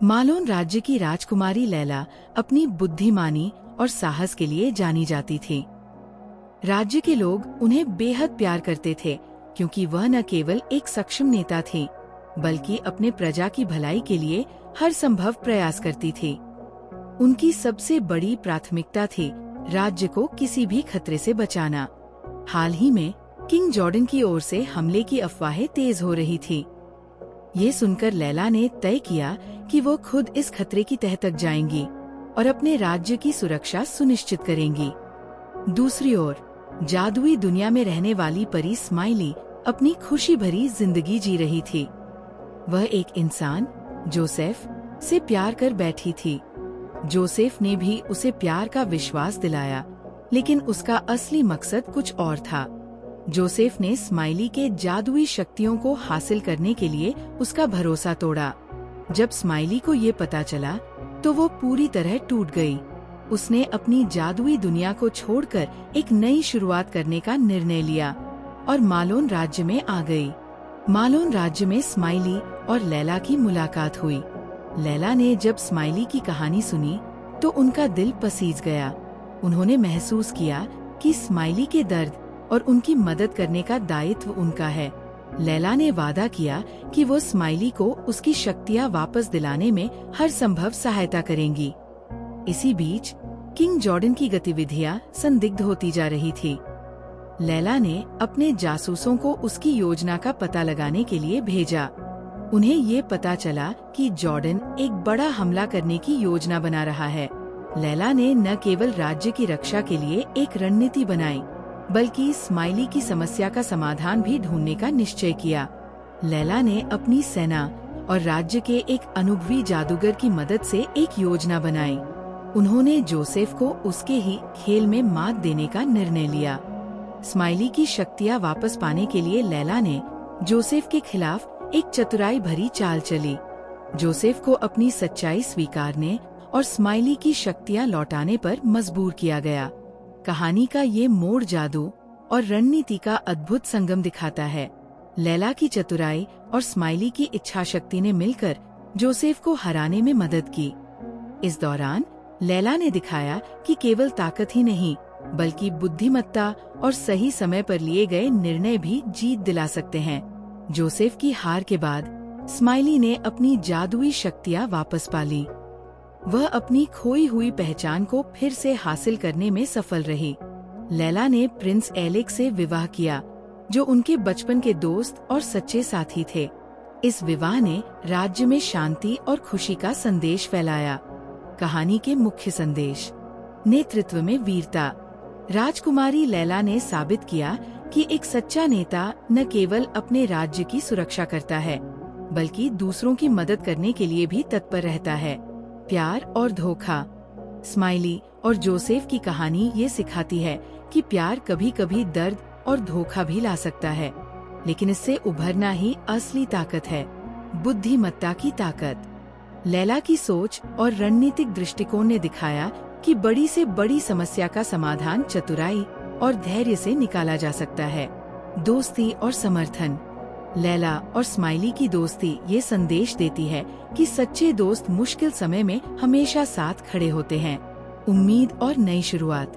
मालोन राज्य की राजकुमारी लैला अपनी बुद्धिमानी और साहस के लिए जानी जाती थी। राज्य के लोग उन्हें बेहद प्यार करते थे क्योंकि वह न केवल एक सक्षम नेता थी बल्कि अपने प्रजा की भलाई के लिए हर संभव प्रयास करती थी। उनकी सबसे बड़ी प्राथमिकता थी राज्य को किसी भी खतरे से बचाना। हाल ही में किंग जॉर्डन की ओर से हमले की अफवाहें तेज हो रही थी। ये सुनकर लैला ने तय किया कि वो खुद इस खतरे की तह तक जाएंगी और अपने राज्य की सुरक्षा सुनिश्चित करेंगी। दूसरी ओर जादुई दुनिया में रहने वाली परी स्माइली अपनी खुशी भरी जिंदगी जी रही थी। वह एक इंसान जोसेफ से प्यार कर बैठी थी। जोसेफ ने भी उसे प्यार का विश्वास दिलाया, लेकिन उसका असली मकसद कुछ और था। जोसेफ ने स्माइली के जादुई शक्तियों को हासिल करने के लिए उसका भरोसा तोड़ा। जब स्माइली को ये पता चला तो वो पूरी तरह टूट गई। उसने अपनी जादुई दुनिया को छोड़कर एक नई शुरुआत करने का निर्णय लिया और मालोन राज्य में आ गई। मालोन राज्य में स्माइली और लैला की मुलाकात हुई। लैला ने जब स्माइली की कहानी सुनी तो उनका दिल पसीज गया। उन्होंने महसूस किया कि स्माइली के दर्द और उनकी मदद करने का दायित्व उनका है। लैला ने वादा किया कि वो स्माइली को उसकी शक्तियाँ वापस दिलाने में हर संभव सहायता करेंगी। इसी बीच किंग जॉर्डन की गतिविधियाँ संदिग्ध होती जा रही थी। लैला ने अपने जासूसों को उसकी योजना का पता लगाने के लिए भेजा। उन्हें ये पता चला कि जॉर्डन एक बड़ा हमला करने की योजना बना रहा है। लैला ने न केवल राज्य की रक्षा के लिए एक रणनीति बनाई बल्कि स्माइली की समस्या का समाधान भी ढूंढने का निश्चय किया। लैला ने अपनी सेना और राज्य के एक अनुभवी जादूगर की मदद से एक योजना बनाई। उन्होंने जोसेफ को उसके ही खेल में मात देने का निर्णय लिया। स्माइली की शक्तियाँ वापस पाने के लिए लैला ने जोसेफ के खिलाफ एक चतुराई भरी चाल चली। जोसेफ को अपनी सच्चाई स्वीकारने और स्माइली की शक्तियाँ लौटाने पर मजबूर किया गया। कहानी का ये मोड़ जादू और रणनीति का अद्भुत संगम दिखाता है। लैला की चतुराई और स्माइली की इच्छा शक्ति ने मिलकर जोसेफ को हराने में मदद की। इस दौरान लैला ने दिखाया कि केवल ताकत ही नहीं बल्कि बुद्धिमत्ता और सही समय पर लिए गए निर्णय भी जीत दिला सकते हैं। जोसेफ की हार के बाद स्माइली ने अपनी जादुई शक्तियाँ वापस पा ली। वह अपनी खोई हुई पहचान को फिर से हासिल करने में सफल रही। लैला ने प्रिंस एलेक से विवाह किया, जो उनके बचपन के दोस्त और सच्चे साथी थे। इस विवाह ने राज्य में शांति और खुशी का संदेश फैलाया। कहानी के मुख्य संदेश: नेतृत्व में वीरता। राजकुमारी लैला ने साबित किया कि एक सच्चा नेता न केवल अपने राज्य की सुरक्षा करता है बल्कि दूसरों की मदद करने के लिए भी तत्पर रहता है। प्यार और धोखा। स्माइली और जोसेफ की कहानी ये सिखाती है कि प्यार कभी कभी दर्द और धोखा भी ला सकता है, लेकिन इससे उभरना ही असली ताकत है। बुद्धिमत्ता की ताकत। लैला की सोच और रणनीतिक दृष्टिकोण ने दिखाया कि बड़ी से बड़ी समस्या का समाधान चतुराई और धैर्य से निकाला जा सकता है। दोस्ती और समर्थन। लैला और स्माइली की दोस्ती ये संदेश देती है कि सच्चे दोस्त मुश्किल समय में हमेशा साथ खड़े होते हैं। उम्मीद और नई शुरुआत।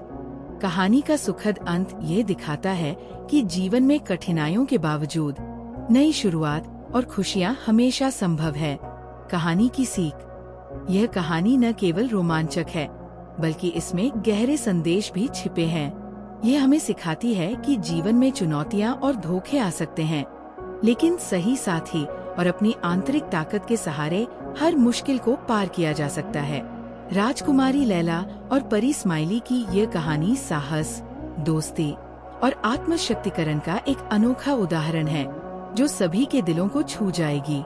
कहानी का सुखद अंत ये दिखाता है कि जीवन में कठिनाइयों के बावजूद नई शुरुआत और खुशियाँ हमेशा संभव है। कहानी की सीख। यह कहानी न केवल रोमांचक है बल्कि इसमें गहरे संदेश भी छिपे हैं। यह हमें सिखाती है कि जीवन में चुनौतियाँ और धोखे आ सकते हैं, लेकिन सही साथी और अपनी आंतरिक ताकत के सहारे हर मुश्किल को पार किया जा सकता है। राजकुमारी लैला और परी स्माइली की ये कहानी साहस, दोस्ती और आत्मशक्तिकरण का एक अनोखा उदाहरण है, जो सभी के दिलों को छू जाएगी।